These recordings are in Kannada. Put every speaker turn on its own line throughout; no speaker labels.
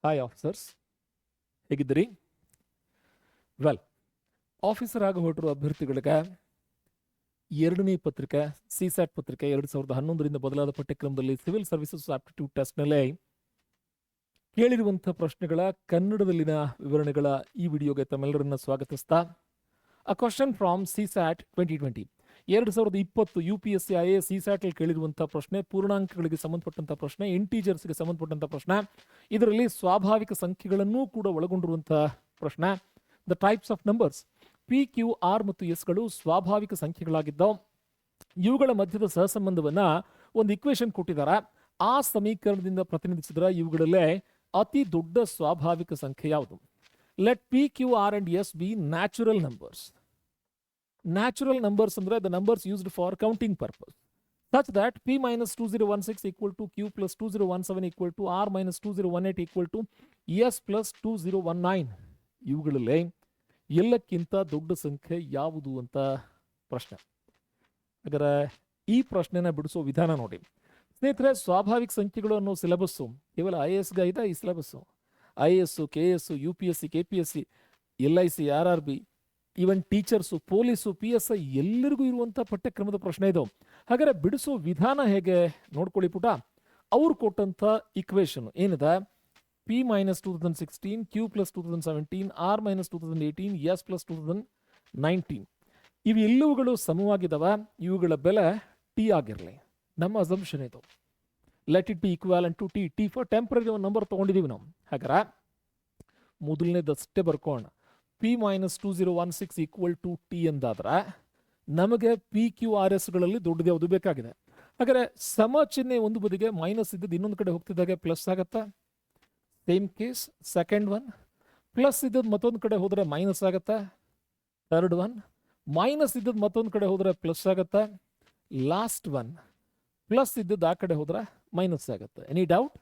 ಹಾಯ್ ಆಫೀಸರ್ಸ್, ಹೇಗಿದ್ದೀರಿ? ವೆಲ್, ಆಫೀಸರ್ ಆಗಿ ಹೊರಟಿರುವ ಅಭ್ಯರ್ಥಿಗಳಿಗೆ ಎರಡನೇ ಪತ್ರಿಕೆ ಸಿಸ್ಯಾಟ್ ಪತ್ರಿಕೆ 2011ರಿಂದ ಬದಲಾದ ಪಠ್ಯಕ್ರಮದಲ್ಲಿ ಸಿವಿಲ್ ಸರ್ವಿಸಸ್ ಆಪ್ಟಿಟ್ಯೂಡ್ ಟೆಸ್ಟ್ನಲ್ಲೇ ಕೇಳಿರುವಂಥ ಪ್ರಶ್ನೆಗಳ ಕನ್ನಡದಲ್ಲಿನ ವಿವರಣೆಗಳ ಈ ವಿಡಿಯೋಗೆ ತಮ್ಮೆಲ್ಲರನ್ನ ಸ್ವಾಗತಿಸ್ತಾ a question from CSAT 2020 2020 UPSC IAS CSAT ಕೇಳಿರುವಂಥ ಪ್ರಶ್ನೆ, ಪೂರ್ಣಾಂಕಗಳಿಗೆ ಸಂಬಂಧಪಟ್ಟಂಥ ಪ್ರಶ್ನೆ, ಇಂಟೀಜರ್ಸ್ಗೆ ಸಂಬಂಧಪಟ್ಟಂಥ ಪ್ರಶ್ನೆ, ಇದರಲ್ಲಿ ಸ್ವಾಭಾವಿಕ ಸಂಖ್ಯೆಗಳನ್ನೂ ಕೂಡ ಒಳಗೊಂಡಿರುವಂಥ ಪ್ರಶ್ನೆ. The types of numbers PQR ಮತ್ತು ಎಸ್ಗಳು ಸ್ವಾಭಾವಿಕ ಸಂಖ್ಯೆಗಳಾಗಿದ್ದವು. ಇವುಗಳ ಮಧ್ಯದ ಸಹಸಂಬಂಧವನ್ನ ಒಂದು ಇಕ್ವೇಶನ್ ಕೊಟ್ಟಿದ್ದಾರೆ. ಆ ಸಮೀಕರಣದಿಂದ ಪ್ರತಿನಿಧಿಸಿದ್ರೆ ಇವುಗಳಲ್ಲೇ ಅತಿ ದೊಡ್ಡ ಸ್ವಾಭಾವಿಕ ಸಂಖ್ಯೆ ಯಾವುದು? Let PQR and S be natural numbers. Natural numbers ಅಂದ್ರೆ the numbers used for counting purpose such that P minus 2016 equal to Q plus 2017 equal to R minus 2018 equal to S plus 2019. ಇವುಗಳಲ್ಲೇ ಎಲ್ಲಕ್ಕಿಂತ ದೊಡ್ಡ ಸಂಖ್ಯೆ ಯಾವುದು ಅಂತ ಪ್ರಶ್ನೆ. ಹಾಗಾದ್ರೆ ಈ ಪ್ರಶ್ನೆನ ಬಿಡಿಸೋ ವಿಧಾನ ನೋಡಿ ಸ್ನೇಹಿತರೆ. ಸ್ವಾಭಾವಿಕ ಸಂಖ್ಯೆಗಳು ಅನ್ನೋ ಸಿಲೆಬಸ್ಸು ಕೇವಲ IASಗೆ ಇದೆ. ಈ syllabus IAS, KS, UPSC, KPSC, LIC, RRB, even teachers, police, PSI ಎಲ್ಲರಿಗೂ ಇರುವಂಥ ಪಠ್ಯಕ್ರಮದ ಪ್ರಶ್ನೆ ಇದು. ಹಾಗಾದ್ರೆ ಬಿಡಿಸೋ ವಿಧಾನ ಹೇಗೆ ನೋಡ್ಕೊಳ್ಳಿ ಪುಟ. ಅವ್ರು ಕೊಟ್ಟಂಥ ಇಕ್ವೇಶನ್ ಏನಿದೆ, P minus 2016, Q plus 2017, R minus 2018, S plus 2019. ಇವು ಎಲ್ಲವುಗಳು ಸಮವಾಗಿದ್ದಾವೆ. ಇವುಗಳ ಬೆಲೆ T ಆಗಿರಲಿ. ನಮ್ಮ ಅಸಂಪ್ಷನ್ ಇದು. Let it be equivalent to T for temporary ಒಂದು ನಂಬರ್ ತೊಗೊಂಡಿದ್ದೀವಿ ನಾವು. ಹಾಗಾದ್ರೆ ಮೊದಲನೇದಷ್ಟೇ ಬರ್ಕೋಣ. P minus 2016 equal to T ಎಂದಾದ್ರೆ ನಮಗೆ PQRSಗಳಲ್ಲಿ ದೊಡ್ಡದು ಯಾವುದು ಬೇಕಾಗಿದೆ. ಹಾಗಾದ್ರೆ ಸಮ ಚಿಹ್ನೆ ಒಂದು ಬದಿಗೆ ಮೈನಸ್ ಇದ್ದದ್ದು ಇನ್ನೊಂದು ಕಡೆ ಹೋಗ್ತಿದ್ದಾಗೆ ಪ್ಲಸ್ ಆಗುತ್ತಾ? Same case. Second one plus ಇದ್ದದ್ದು ಮತ್ತೊಂದು ಕಡೆ ಹೋದರೆ ಮೈನಸ್ ಆಗುತ್ತಾ? ಥರ್ಡ್ ಒನ್ ಮೈನಸ್ ಇದ್ದದ್ದು ಮತ್ತೊಂದು ಕಡೆ ಹೋದರೆ ಪ್ಲಸ್ ಆಗುತ್ತಾ? ಲಾಸ್ಟ್ ಒನ್ ಪ್ಲಸ್ ಇದ್ದದ್ದು ಆ ಕಡೆ ಹೋದ್ರೆ ಮೈನಸ್ ಆಗುತ್ತೆ. Any doubt?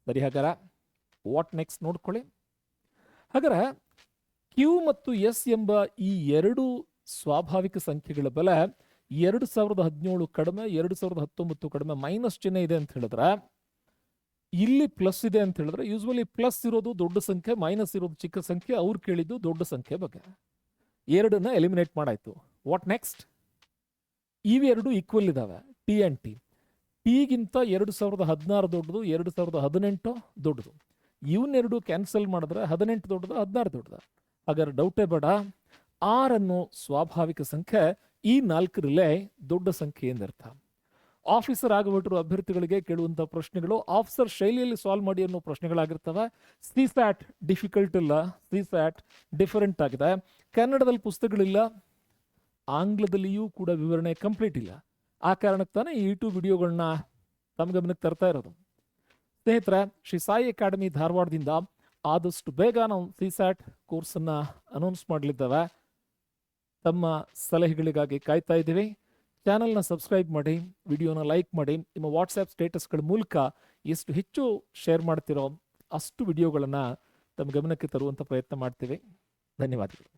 ಸರಿ, ಹಾಗಾರ ವಾಟ್ ನೆಕ್ಸ್ಟ್ ನೋಡ್ಕೊಳ್ಳಿ. ಹಾಗಾದ್ರೆ Q ಮತ್ತು S ಎಂಬ ಈ ಎರಡು ಸ್ವಾಭಾವಿಕ ಸಂಖ್ಯೆಗಳ ಬೆಲೆ 2017 ಕಡಿಮೆ, 2019 ಕಡಿಮೆ, ಮೈನಸ್ ಚಿಹ್ನೆ ಇದೆ ಅಂತ ಹೇಳಿದ್ರೆ, ಇಲ್ಲಿ ಪ್ಲಸ್ ಇದೆ ಅಂತ ಹೇಳಿದ್ರೆ ಯೂಸ್ವಲಿ ಪ್ಲಸ್ ಇರೋದು ದೊಡ್ಡ ಸಂಖ್ಯೆ, ಮೈನಸ್ ಇರೋದು ಚಿಕ್ಕ ಸಂಖ್ಯೆ. ಅವ್ರು ಕೇಳಿದ್ದು ದೊಡ್ಡ ಸಂಖ್ಯೆ ಬಗ್ಗೆ. ಎರಡನ್ನ ಎಲಿಮಿನೇಟ್ ಮಾಡಾಯ್ತು. What next? ಇವೆರಡು ಈಕ್ವಲ್ ಇದಾವೆ, T ಅಂಡ್ T. ಟಿಗಿಂತ 2016 ದೊಡ್ಡದು, 2018 ದೊಡ್ಡದು. ಇವನ್ನೆರಡು ಕ್ಯಾನ್ಸಲ್ ಮಾಡಿದ್ರೆ 18 ದೊಡ್ಡದು, 16 ದೊಡ್ಡದು. ಹಾಗಾದ್ರೆ ಡೌಟೇ ಬೇಡ, ಆರ್ ಅನ್ನೋ ಸ್ವಾಭಾವಿಕ ಸಂಖ್ಯೆ ಈ ನಾಲ್ಕರಲ್ಲೇ ದೊಡ್ಡ ಸಂಖ್ಯೆ ಎಂದರ್ಥ. ಆಫೀಸರ್ ಆಗಿಬಿಟ್ಟಿರುವ ಅಭ್ಯರ್ಥಿಗಳಿಗೆ ಕೇಳುವಂಥ ಪ್ರಶ್ನೆಗಳು ಆಫೀಸರ್ ಶೈಲಿಯಲ್ಲಿ ಸಾಲ್ವ್ ಮಾಡಿ ಅನ್ನೋ ಪ್ರಶ್ನೆಗಳಾಗಿರ್ತವೆ. ಸಿಸ್ಯಾಟ್ ಡಿಫಿಕಲ್ಟ್ ಇಲ್ಲ, ಸಿಸ್ಯಾಟ್ ಡಿಫರೆಂಟ್ ಆಗಿದೆ. ಕನ್ನಡದಲ್ಲಿ ಪುಸ್ತಕಗಳಿಲ್ಲ, ಆಂಗ್ಲದಲ್ಲಿಯೂ ಕೂಡ ವಿವರಣೆ ಕಂಪ್ಲೀಟ್ ಇಲ್ಲ. ಆ ಕಾರಣಕ್ಕೆ ತಾನೇ ಈ ಯೂಟ್ಯೂಬ್ ವಿಡಿಯೋಗಳನ್ನ ತಮ್ಮ ಗಮನಕ್ಕೆ ತರ್ತಾ ಇರೋದು. ಸ್ನೇಹಿತರೆ, ಶ್ರೀ ಸಾಯಿ ಅಕಾಡೆಮಿ ಧಾರವಾಡದಿಂದ ಆದಷ್ಟು ಬೇಗ ನಾವು ಸಿಸ್ಯಾಟ್ ಕೋರ್ಸನ್ನು ಅನೌನ್ಸ್ ಮಾಡಲಿದ್ದೇವೆ. ತಮ್ಮ ಸಲಹೆಗಳಿಗಾಗಿ ಕಾಯ್ತಾ ಇದ್ದೀವಿ. ಚಾನಲ್ನ ಸಬ್ಸ್ಕ್ರೈಬ್ ಮಾಡಿ, ವಿಡಿಯೋನ ಲೈಕ್ ಮಾಡಿ. ನಿಮ್ಮ ವಾಟ್ಸ್ಆ್ಯಪ್ ಸ್ಟೇಟಸ್ಗಳ ಮೂಲಕ ಎಷ್ಟು ಹೆಚ್ಚು ಶೇರ್ ಮಾಡ್ತಿರೋ ಅಷ್ಟು ವಿಡಿಯೋಗಳನ್ನು ತಮ್ಮ ಗಮನಕ್ಕೆ ತರುವಂಥ ಪ್ರಯತ್ನ ಮಾಡ್ತೀವಿ. ಧನ್ಯವಾದಗಳು.